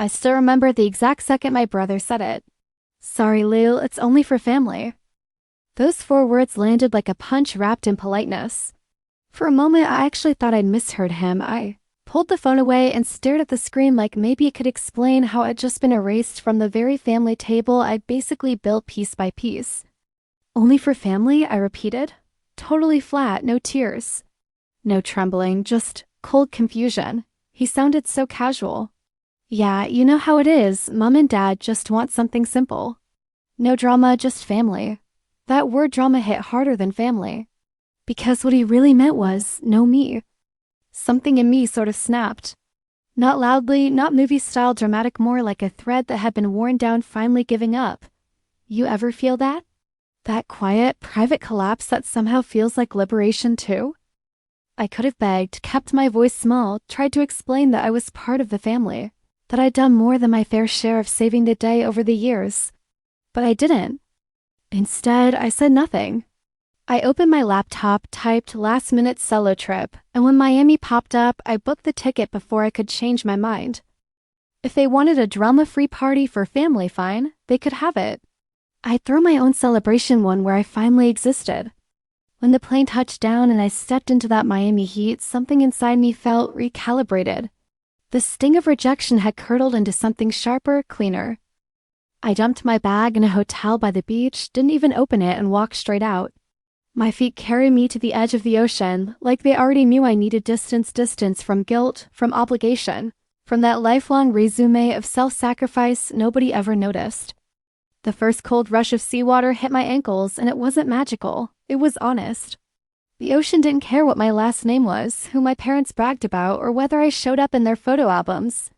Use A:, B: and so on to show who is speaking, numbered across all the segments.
A: I still remember the exact second my brother said it. Sorry, Lil, it's only for family. Those 4 words landed like a punch wrapped in politeness. For a moment, I actually thought I'd misheard him. I pulled the phone away and stared at the screen like maybe it could explain how I'd just been erased from the very family table I'd basically built piece by piece. Only for family, I repeated. Totally flat, no tears. No trembling, just cold confusion. He sounded so casual. Yeah, you know how it is. Mom and Dad just want something simple. No drama, just family. That word drama hit harder than family. Because what he really meant was, no me. Something in me sort of snapped. Not loudly, not movie-style dramatic, more like a thread that had been worn down finally giving up. You ever feel that? That quiet, private collapse that somehow feels like liberation too? I could have begged, kept my voice small, tried to explain that I was part of the family, that I'd done more than my fair share of saving the day over the years. But I didn't. Instead, I said nothing. I opened my laptop, typed last-minute solo trip, and when Miami popped up, I booked the ticket before I could change my mind. If they wanted a drama-free party for family, fine, they could have it. I'd throw my own celebration one where I finally existed. When the plane touched down and I stepped into that Miami heat, something inside me felt recalibrated. The sting of rejection had curdled into something sharper, cleaner. I dumped my bag in a hotel by the beach, didn't even open it, and walked straight out. My feet carried me to the edge of the ocean, like they already knew I needed distance from guilt, from obligation, from that lifelong resume of self-sacrifice nobody ever noticed. The first cold rush of seawater hit my ankles, and it wasn't magical. It was honest. The ocean didn't care what my last name was, who my parents bragged about, or whether I showed up in their photo albums.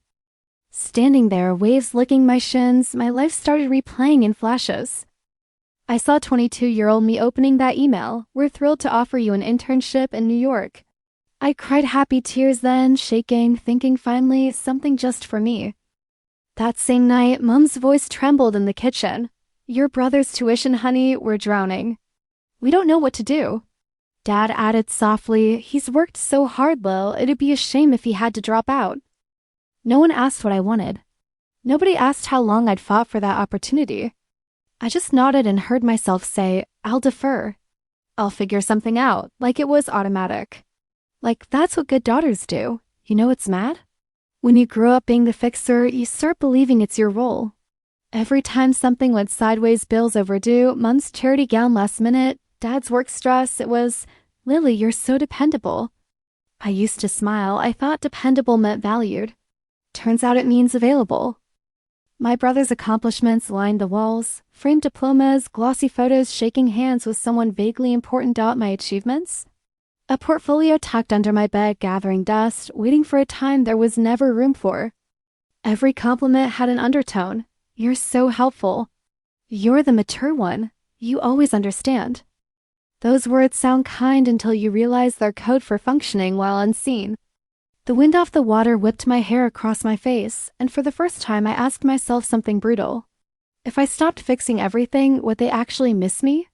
A: Standing there, waves licking my shins, my life started replaying in flashes. I saw 22-year-old me opening that email. We're thrilled to offer you an internship in New York. I cried happy tears then, shaking, thinking finally, something just for me. That same night, Mom's voice trembled in the kitchen. Your brother's tuition, honey, we're drowning. We don't know what to do. Dad added softly, he's worked so hard, Lil, it'd be a shame if he had to drop out. No one asked what I wanted. Nobody asked how long I'd fought for that opportunity. I just nodded and heard myself say, I'll defer. I'll figure something out, like it was automatic. Like that's what good daughters do. You know what's mad? When you grow up being the fixer, you start believing it's your role. Every time something went sideways, bills overdue, Mom's charity gown last minute, Dad's work stress, it was, Lily, you're so dependable. I used to smile. I thought dependable meant valued. Turns out it means available. My brother's accomplishments lined the walls, framed diplomas, glossy photos, shaking hands with someone vaguely important. My achievements? A portfolio tucked under my bed, gathering dust, waiting for a time there was never room for. Every compliment had an undertone. You're so helpful. You're the mature one. You always understand. Those words sound kind until you realize they're code for functioning while unseen. The wind off the water whipped my hair across my face, and for the first time I asked myself something brutal. If I stopped fixing everything, would they actually miss me?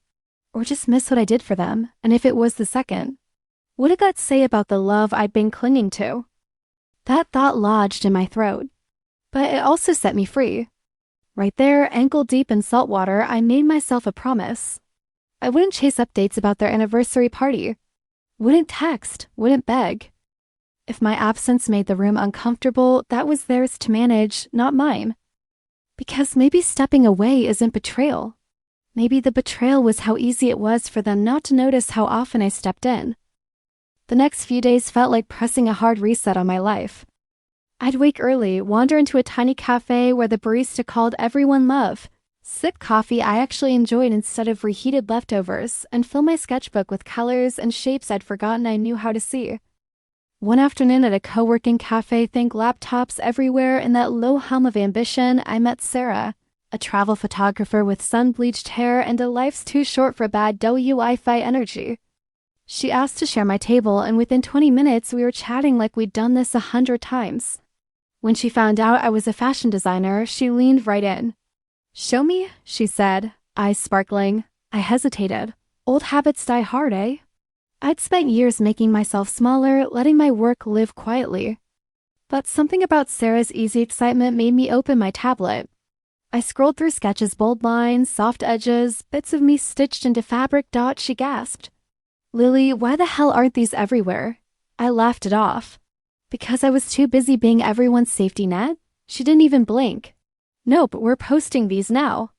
A: Or just miss what I did for them? And if it was the second, what did that say about the love I'd been clinging to? That thought lodged in my throat. But it also set me free. Right there, ankle deep in salt water, I made myself a promise. I wouldn't chase updates about their anniversary party. Wouldn't text, wouldn't beg. If my absence made the room uncomfortable, that was theirs to manage, not mine. Because maybe stepping away isn't betrayal. Maybe the betrayal was how easy it was for them not to notice how often I stepped in. The next few days felt like pressing a hard reset on my life. I'd wake early, wander into a tiny cafe where the barista called everyone love, sip coffee I actually enjoyed instead of reheated leftovers, and fill my sketchbook with colors and shapes I'd forgotten I knew how to see. One afternoon at a co-working cafe, think laptops everywhere, in that low hum of ambition, I met Sarah, a travel photographer with sun-bleached hair and a life's too short for bad Wi-Fi energy. She asked to share my table, and within 20 minutes we were chatting like we'd done this 100 times. When she found out I was a fashion designer, she leaned right in. Show me, she said, eyes sparkling. I hesitated. Old habits die hard, eh? I'd spent years making myself smaller, letting my work live quietly. But something about Sarah's easy excitement made me open my tablet. I scrolled through sketches, bold lines, soft edges, bits of me stitched into fabric. She gasped. Lily, why the hell aren't these everywhere? I laughed it off. Because I was too busy being everyone's safety net? She didn't even blink. Nope, we're posting these now.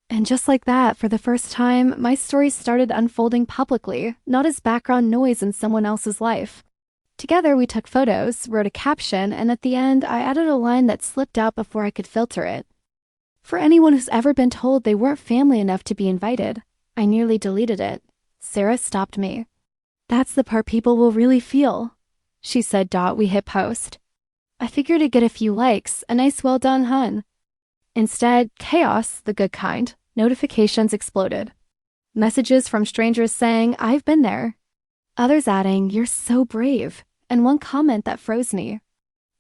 A: And just like that, for the first time, my story started unfolding publicly, not as background noise in someone else's life. Together, we took photos, wrote a caption, and at the end, I added a line that slipped out before I could filter it. For anyone who's ever been told they weren't family enough to be invited, I nearly deleted it. Sarah stopped me. That's the part people will really feel, she said. We hit post. I figured I'd get a few likes, a nice well done, hun. Instead, chaos, the good kind. Notifications exploded. Messages from strangers saying, I've been there. Others adding, you're so brave. And one comment that froze me.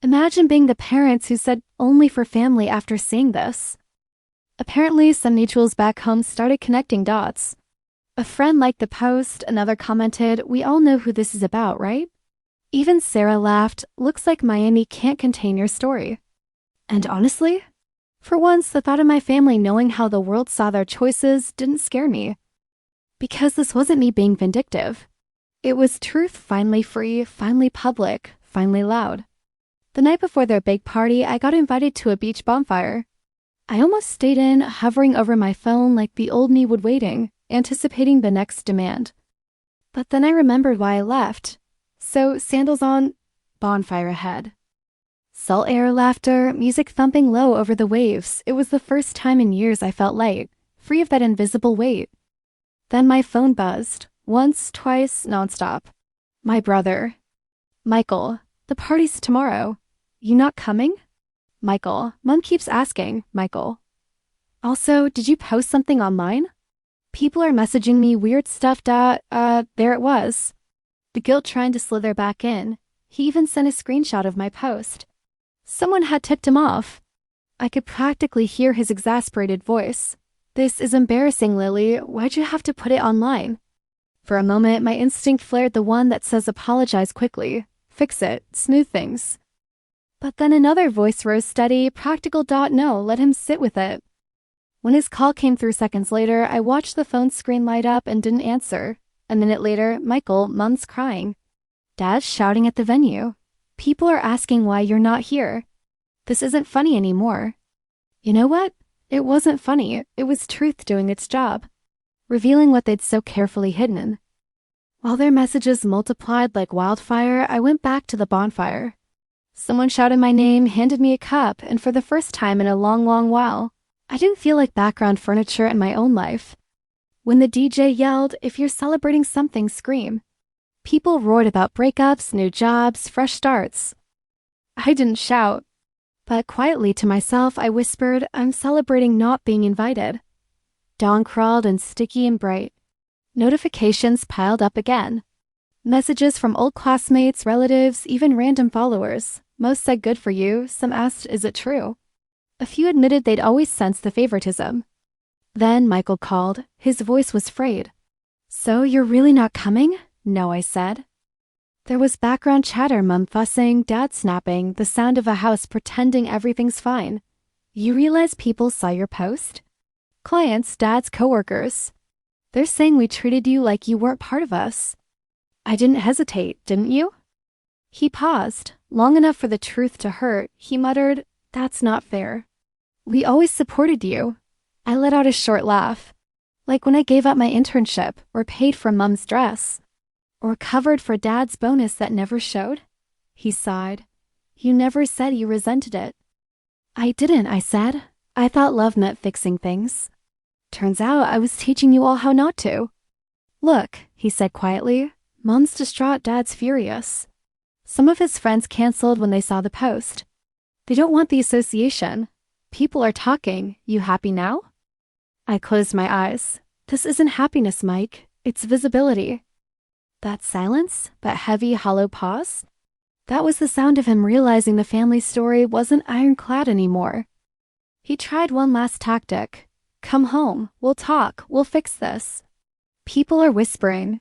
A: Imagine being the parents who said only for family after seeing this. Apparently, some mutuals back home started connecting dots. A friend liked the post, another commented, we all know who this is about, right? Even Sarah laughed, looks like Miami can't contain your story. And honestly, for once, the thought of my family knowing how the world saw their choices didn't scare me. Because this wasn't me being vindictive. It was truth finally free, finally public, finally loud. The night before their big party, I got invited to a beach bonfire. I almost stayed in, hovering over my phone like the old me would waiting, anticipating the next demand. But then I remembered why I left. So, sandals on, bonfire ahead. Salt air, laughter, music thumping low over the waves. It was the first time in years I felt light, free of that invisible weight. Then my phone buzzed, once, twice, nonstop. My brother. Michael, the party's tomorrow. You not coming? Michael, Mom keeps asking, Michael. Also, did you post something online? People are messaging me weird stuff. There it was. The guilt trying to slither back in. He even sent a screenshot of my post. Someone had tipped him off. I could practically hear his exasperated voice. This is embarrassing, Lily. Why'd you have to put it online? For a moment, my instinct flared the one that says apologize quickly. Fix it. Smooth things. But then another voice rose steady, practical. No, let him sit with it. When his call came through seconds later, I watched the phone screen light up and didn't answer. A minute later, Michael, Mom's crying. Dad's shouting at the venue. People are asking why you're not here. This isn't funny anymore. You know what? It wasn't funny. It was truth doing its job, revealing what they'd so carefully hidden. While their messages multiplied like wildfire, I went back to the bonfire. Someone shouted my name, handed me a cup, and for the first time in a long, long while, I didn't feel like background furniture in my own life. When the DJ yelled, if you're celebrating something, scream. People roared about breakups, new jobs, fresh starts. I didn't shout, but quietly to myself I whispered, I'm celebrating not being invited. Dawn crawled and sticky and bright. Notifications piled up again. Messages from old classmates, relatives, even random followers. Most said good for you, some asked is it true? A few admitted they'd always sensed the favoritism. Then Michael called. His voice was frayed. So you're really not coming? No, I said. There was background chatter, Mom fussing, Dad snapping, the sound of a house pretending everything's fine. You realize people saw your post? Clients, Dad's coworkers. They're saying we treated you like you weren't part of us. I didn't hesitate, didn't you? He paused, long enough for the truth to hurt. He muttered, that's not fair. We always supported you. I let out a short laugh. Like when I gave up my internship, or paid for Mom's dress, or covered for Dad's bonus that never showed. He sighed. You never said you resented it. I didn't, I said. I thought love meant fixing things. Turns out I was teaching you all how not to. Look, he said quietly. Mom's distraught, Dad's furious. Some of his friends canceled when they saw the post. They don't want the association. People are talking. You happy now? I closed my eyes. This isn't happiness, Mike. It's visibility. That silence, that heavy, hollow pause, that was the sound of him realizing the family story wasn't ironclad anymore. He tried one last tactic. Come home. We'll talk. We'll fix this. People are whispering.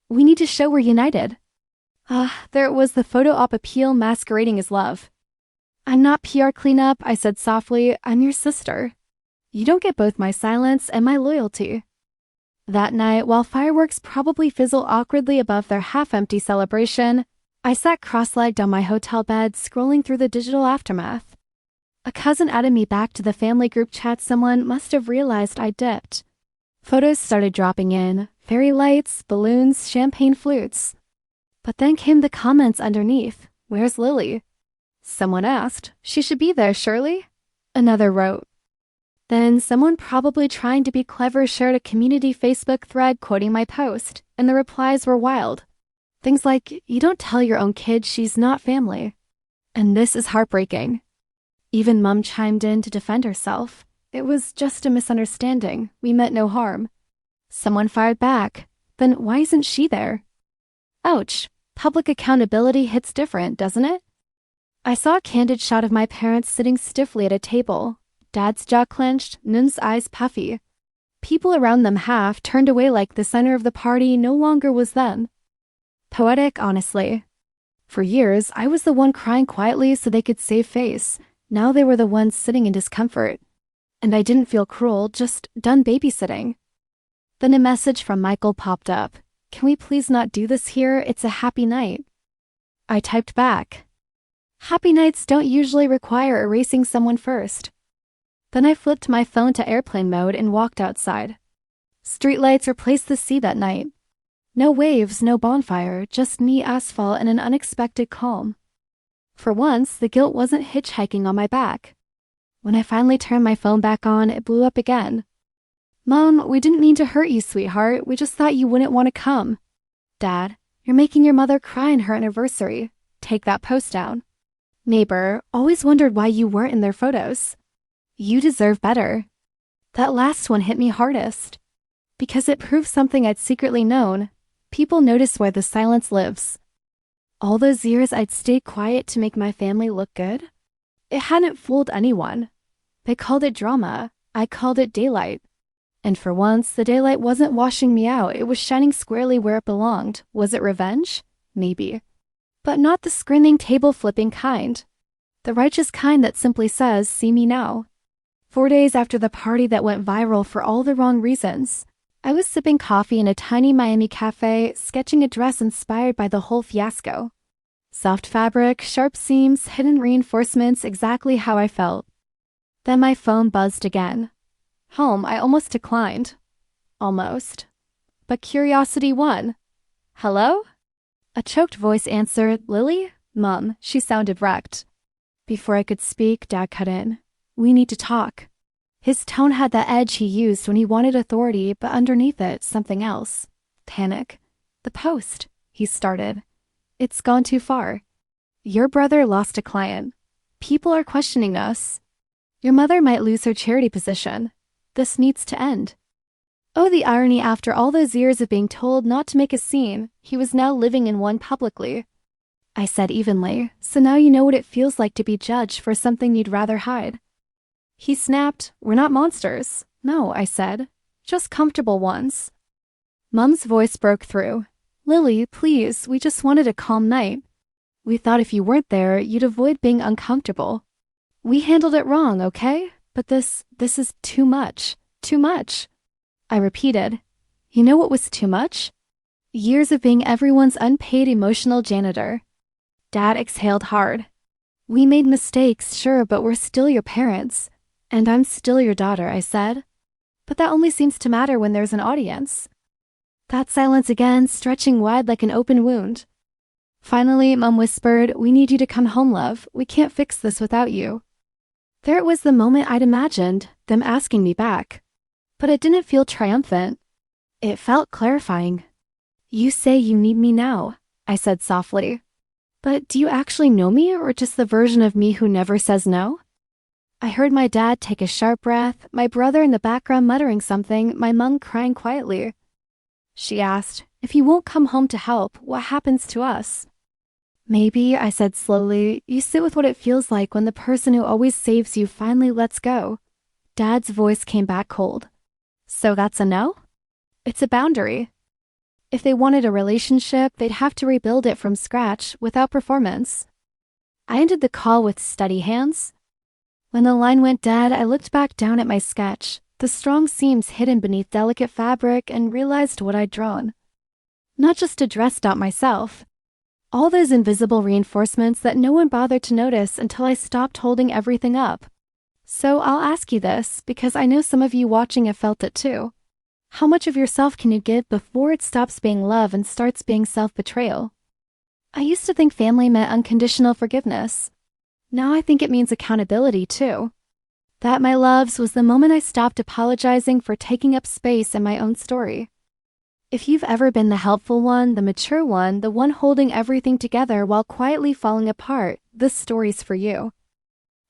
A: We need to show we're united. There it was, the photo op appeal masquerading as love. I'm not PR cleanup, I said softly. I'm your sister. You don't get both my silence and my loyalty. That night, while fireworks probably fizzle awkwardly above their half-empty celebration, I sat cross-legged on my hotel bed scrolling through the digital aftermath. A cousin added me back to the family group chat. Someone must have realized I dipped. Photos started dropping in, fairy lights, balloons, champagne flutes. But then came the comments underneath. Where's Lily? Someone asked. She should be there, surely? Another wrote. Then someone probably trying to be clever shared a community Facebook thread quoting my post, and the replies were wild. Things like, you don't tell your own kid she's not family. And this is heartbreaking. Even Mom chimed in to defend herself. It was just a misunderstanding. We meant no harm. Someone fired back. Then why isn't she there? Ouch. Public accountability hits different, doesn't it? I saw a candid shot of my parents sitting stiffly at a table. Dad's jaw clenched, Nun's eyes puffy. People around them half turned away like the center of the party no longer was them. Poetic, honestly. For years, I was the one crying quietly so they could save face. Now they were the ones sitting in discomfort. And I didn't feel cruel, just done babysitting. Then a message from Michael popped up. Can we please not do this here? It's a happy night. I typed back. Happy nights don't usually require erasing someone first. Then I flipped my phone to airplane mode and walked outside. Streetlights replaced the sea that night. No waves, no bonfire, just knee asphalt and an unexpected calm. For once, the guilt wasn't hitchhiking on my back. When I finally turned my phone back on, it blew up again. Mom, we didn't mean to hurt you, sweetheart. We just thought you wouldn't want to come. Dad, you're making your mother cry on her anniversary. Take that post down. Neighbor, always wondered why you weren't in their photos. You deserve better. That last one hit me hardest. Because it proved something I'd secretly known. People notice where the silence lives. All those years I'd stayed quiet to make my family look good. It hadn't fooled anyone. They called it drama. I called it daylight. And for once, the daylight wasn't washing me out. It was shining squarely where it belonged. Was it revenge? Maybe. But not the screaming, table-flipping kind. The righteous kind that simply says, see me now. 4 days after the party that went viral for all the wrong reasons, I was sipping coffee in a tiny Miami cafe, sketching a dress inspired by the whole fiasco. Soft fabric, sharp seams, hidden reinforcements, exactly how I felt. Then my phone buzzed again. Home, I almost declined. Almost. But curiosity won. Hello? A choked voice answered, Lily? Mom, she sounded wrecked. Before I could speak, Dad cut in. We need to talk. His tone had that edge he used when he wanted authority, but underneath it, something else. Panic. The post, he started. It's gone too far. Your brother lost a client. People are questioning us. Your mother might lose her charity position. This needs to end. Oh, the irony after all those years of being told not to make a scene, he was now living in one publicly. I said evenly, so now you know what it feels like to be judged for something you'd rather hide. He snapped, we're not monsters. No, I said, just comfortable ones. Mom's voice broke through. Lily, please, we just wanted a calm night. We thought if you weren't there, you'd avoid being uncomfortable. We handled it wrong, okay? But this is too much. Too much. I repeated. You know what was too much? Years of being everyone's unpaid emotional janitor. Dad exhaled hard. We made mistakes, sure, but we're still your parents. And I'm still your daughter, I said. But that only seems to matter when there's an audience. That silence again, stretching wide like an open wound. Finally, Mom whispered, we need you to come home, love. We can't fix this without you. There it was, the moment I'd imagined, them asking me back. But it didn't feel triumphant. It felt clarifying. You say you need me now, I said softly. But do you actually know me, or just the version of me who never says no? I heard my dad take a sharp breath, my brother in the background muttering something, my mom crying quietly. She asked, if you won't come home to help, what happens to us? Maybe, I said slowly, you sit with what it feels like when the person who always saves you finally lets go. Dad's voice came back cold. So that's a no? It's a boundary. If they wanted a relationship, they'd have to rebuild it from scratch, without performance. I ended the call with steady hands. When the line went dead, I looked back down at my sketch, the strong seams hidden beneath delicate fabric, and realized what I'd drawn. Not just a dress dot myself. All those invisible reinforcements that no one bothered to notice until I stopped holding everything up. So I'll ask you this, because I know some of you watching have felt it too. How much of yourself can you give before it stops being love and starts being self-betrayal? I used to think family meant unconditional forgiveness. Now I think it means accountability too. That, my loves, was the moment I stopped apologizing for taking up space in my own story. If you've ever been the helpful one, the mature one, the one holding everything together while quietly falling apart, this story's for you.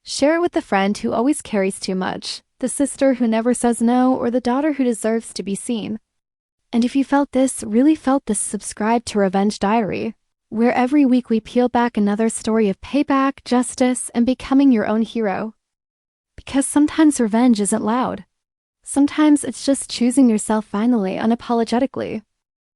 A: Share it with the friend who always carries too much, the sister who never says no, or the daughter who deserves to be seen. And if you really felt this, subscribe to Revenge Diary, where every week we peel back another story of payback, justice, and becoming your own hero. Because sometimes revenge isn't loud. Sometimes it's just choosing yourself finally, unapologetically.